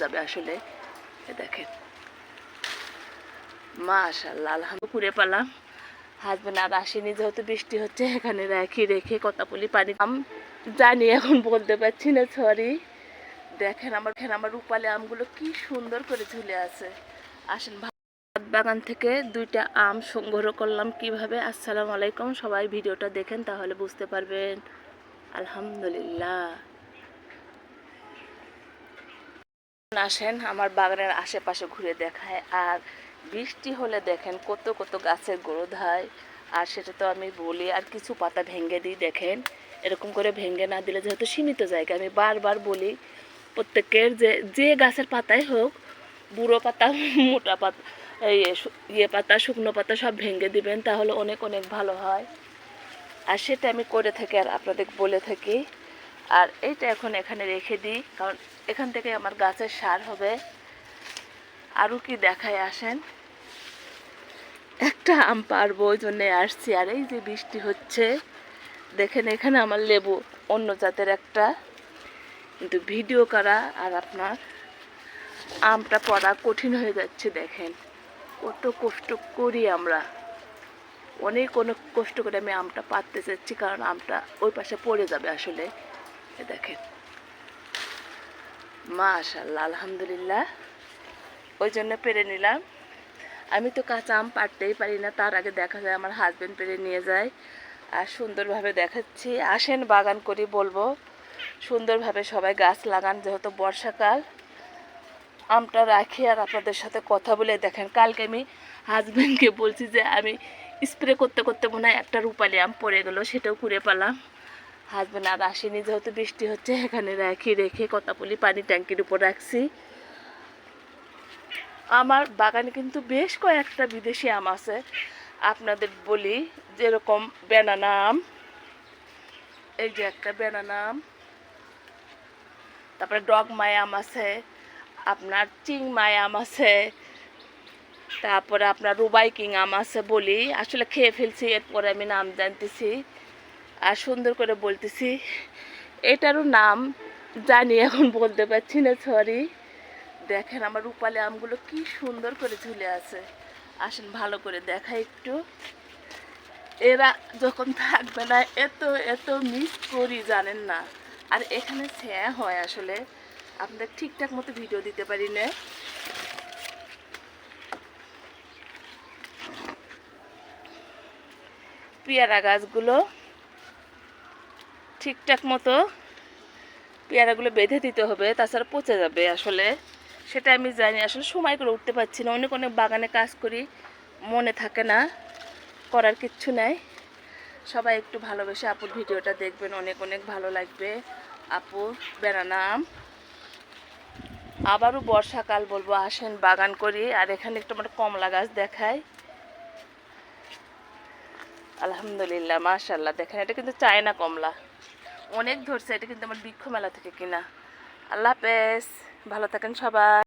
যাবে আসলে। দেখেন মাশাআল্লাহ, আলহামদুলিল্লাহ পুরে পেলাম। হাজবেন্ড আর আসেনি, যেহেতু বৃষ্টি হচ্ছে এখানে রেখে কতা বলি পানি জানি এখন বলতে পারছি না, সরি। দেখেন আমার রূপালি আমগুলো কি সুন্দর করে ঝুলে আছে। আসেন, বাগান থেকে 2টা আম সংগ্রহ করলাম কিভাবে। আসসালামু আলাইকুম, সবাই ভিডিওটা দেখেন তাহলে বুঝতে পারবেন। আলহামদুলিল্লাহ। আসেন আমার বাগানের আশেপাশে ঘুরে দেখায়। আর বৃষ্টি হলে দেখেন কত কত গাছের গ্রোথ হয়। আর সেটা তো আমি বলি, আর কিছু পাতা ভেঙে দিই। দেখেন এরকম করে ভেঙে না দিলে, যেহেতু সীমিত জায়গা, আমি বারবার বলি প্রত্যেকের যে গাছের পাতাই হোক, বুড়ো পাতা মোটা পাতা পাতা শুকনো পাতা সব ভেঙে দিবেন, তাহলে অনেক অনেক ভালো হয়। আর সেটা আমি করে থাকি আর আপনাদের বলে থাকি। আর এইটা এখন এখানে রেখে দিই, কারণ এখান থেকে আমার গাছের সার হবে। আরও কি দেখায়, আসেন। একটা আম পারবো, ওই জন্যে আসছি। আর এই যে বৃষ্টি হচ্ছে দেখেন, এখানে আমার লেবু অন্য জাতের একটা, কিন্তু ভিডিও করা আর আপনার আমটা পড়া কঠিন হয়ে যাচ্ছে। দেখেন কত কষ্ট করি আমরা, অনেক কষ্ট করে আমি আমটা পাততে চাচ্ছি, কারণ আমটা ওই পাশে পড়ে যাবে আসলে। দেখেন মাশাআল্লাহ, আলহামদুলিল্লাহ, ওই জন্য পেরে নিলাম। আমি তো কাঁচা আম পাড়তেই পারি না, তার আগে দেখা যায় আমার হাজবেন্ড পেরে নিয়ে যায়। আর সুন্দরভাবে দেখাচ্ছি। আসেন বাগান করি, বলবো সুন্দরভাবে সবাই গাছ লাগান, যেহেতু বর্ষাকাল। আমটা রাখি আর আপনাদের সাথে কথা বলে। দেখেন কালকে আমি হাজবেন্ডকে বলছি যে আমি স্প্রে করতে করতে মনে হয় একটা রূপালি আম পড়ে গেল, সেটাও কুড়ে পেলাম। হাজবেন্ড আর আসেনি, যেহেতু বৃষ্টি হচ্ছে এখানে রেখে কথা বলি পানি ট্যাঙ্কির উপর রাখছি। আমার বাগানে কিন্তু বেশ কয়েকটা বিদেশি আম আছে, আপনাদের বলি, যেরকম বেনানা আম, এই যে একটা বেনানা আম, তারপরে ডগমাই আম আছে, আপনার চিংমাই আম আছে, তারপরে আপনার রুবাই কিং আম আছে। বলি আসলে খেয়ে ফেলছি, এরপরে আমি নাম জানতেছি আর সুন্দর করে বলতেছি। এটারও নাম জানি, এখন বলতে পারছি না, সরি। দেখেন আমার রূপালি আমগুলো কি সুন্দর করে ঝুলে আছে। আসেন ভালো করে দেখা একটু। এরা যখন থাকবে না, এত এত মিস করি জানেন না। আর এখানে ছায়া হয় আসলে, আপনাদের ঠিকঠাক মতো ভিডিও দিতে পারি না। পেয়ারা গাছগুলো ঠিকঠাক মতো পেয়ারাগুলো বেঁধে দিতে হবে, তাছাড়া পচে যাবে আসলে। সেটা আমি জানি, আসলে সময় করে উঠতে পারছি না, অনেক অনেক বাগানে কাজ করি, মনে থাকে না, করার কিচ্ছু নাই। সবাই একটু ভালোবেসে আপুর ভিডিওটা দেখবেন, অনেক অনেক ভালো লাগবে। আপু বেনানা আম, আবারও বর্ষাকাল বলবো, আসেন বাগান করি। আর এখানে একটু আমার কমলা গাছ দেখায়। আলহামদুলিল্লাহ মাশাআল্লাহ, দেখেন এটা কিন্তু চায়না কমলা, অনেক ধরছে। এটা কিন্তু আমার বৃক্ষ মেলা থেকে কিনা। আল্লাহ হাফেজ, ভালো থাকেন সবাই।